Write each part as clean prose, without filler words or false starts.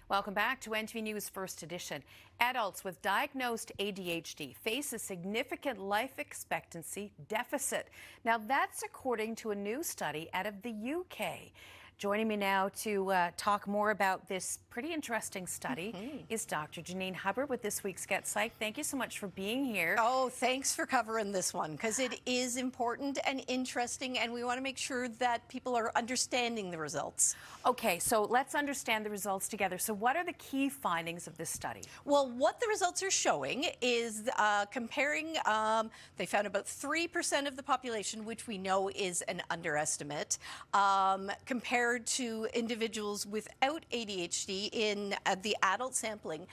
Welcome back to NTV News First Edition. Adults with diagnosed ADHD face a significant life expectancy deficit. Now, that's according to a new study out of the UK. Joining me now to talk more about this pretty interesting study is Dr. Janine Hubbard with this week's Get Psych. Thank you so much for being here. Oh, thanks for covering this one, because it is important and interesting, and we want to make sure that people are understanding the results. Okay, so let's understand the results together. So what are the key findings of this study? Well, what the results are showing is comparing, they found about 3% of the population, which we know is an underestimate, compared to individuals without ADHD in the adult sampling.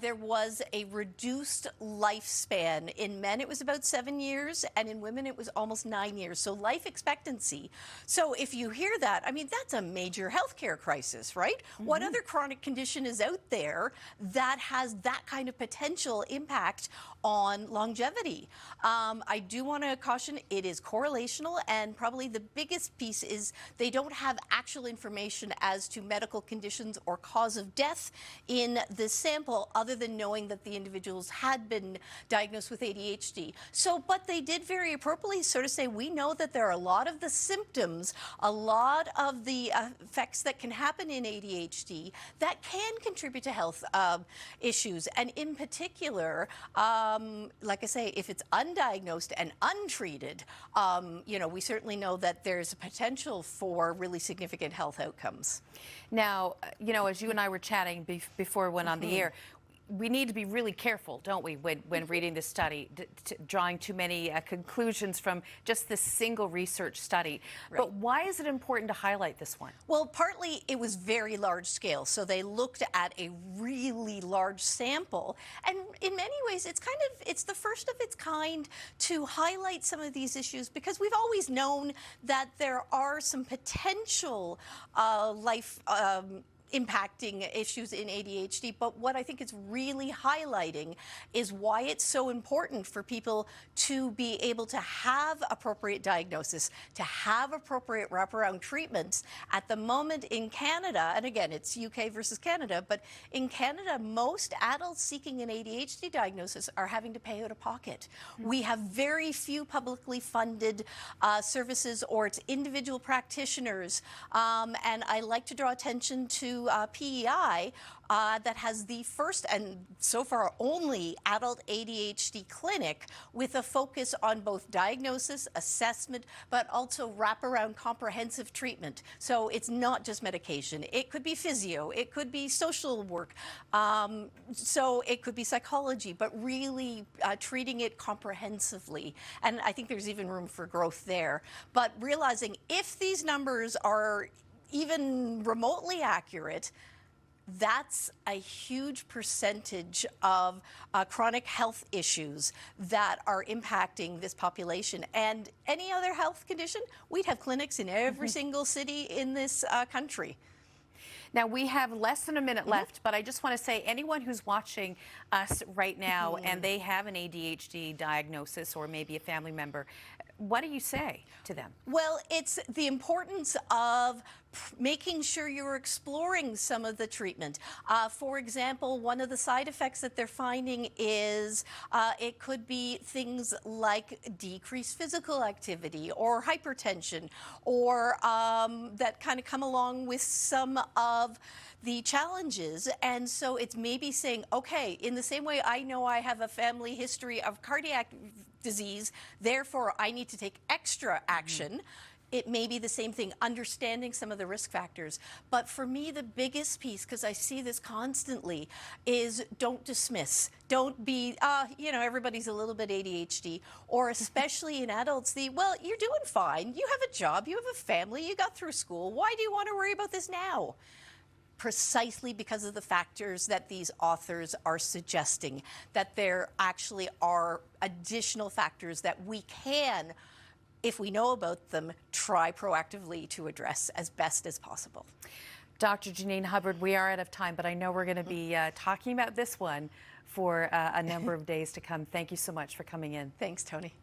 There was a reduced lifespan. In men, it was about 7 years, and in women, it was almost 9 years. So life expectancy. So if you hear that, I mean, that's a major healthcare crisis, right? What other chronic condition is out there that has that kind of potential impact on longevity? I do want to caution it is correlational, and probably the biggest piece is they don't have actual information as to medical conditions or cause of death in this sample, other than knowing that the individuals had been diagnosed with ADHD. So, but they did very appropriately sort of say, we know that there are a lot of the symptoms, a lot of the effects that can happen in ADHD that can contribute to health issues. And in particular, like I say, if it's undiagnosed and untreated, you know, we certainly know that there's a potential for really significant health outcomes. Now, you know, as you and I were chatting before we went on the air, we need to be really careful, don't we, when reading this study, drawing too many conclusions from just this single research study. Right. But why is it important to highlight this one? Well, partly it was very large scale, so they looked at a really large sample, and in many ways it's the first of its kind to highlight some of these issues, because we've always known that there are some potential life impacting issues in ADHD, but what I think it's really highlighting is why it's so important for people to be able to have appropriate diagnosis, to have appropriate wraparound treatments. At the moment in Canada, and again, it's UK versus Canada, but in Canada, most adults seeking an ADHD diagnosis are having to pay out of pocket. We have very few publicly funded services, or it's individual practitioners, and I like to draw attention to PEI, that has the first and so far only adult ADHD clinic with a focus on both diagnosis, assessment, but also wraparound comprehensive treatment. So it's not just medication. It could be physio, it could be social work, so it could be psychology, but really treating it comprehensively. And I think there's even room for growth there. But realizing if these numbers are even remotely accurate, that's a huge percentage of chronic health issues that are impacting this population. And any other health condition, we'd have clinics in every single city in this country. Now, we have less than a minute left, but I just want to say, anyone who's watching us right now and they have an ADHD diagnosis, or maybe a family member, what do you say to them? Well, it's the importance of making sure you're exploring some of the treatment. For example, one of the side effects that they're finding is it could be things like decreased physical activity or hypertension, or that kind of come along with some of the challenges. And so it's maybe saying, okay, in the same way I know I have a family history of cardiac disease, therefore I need to take extra action. It may be the same thing, understanding some of the risk factors. But for me, the biggest piece, because I see this constantly, is don't dismiss. Don't be, you know, everybody's a little bit ADHD, or especially in adults, well, you're doing fine. You have a job, you have a family, you got through school. Why do you want to worry about this now? Precisely because of the factors that these authors are suggesting, that there actually are additional factors that we can, if we know about them, try proactively to address as best as possible. Dr. Janine Hubbard, we are out of time, but I know we're going to be talking about this one for a number of days to come. Thank you so much for coming in. Thanks, Tony.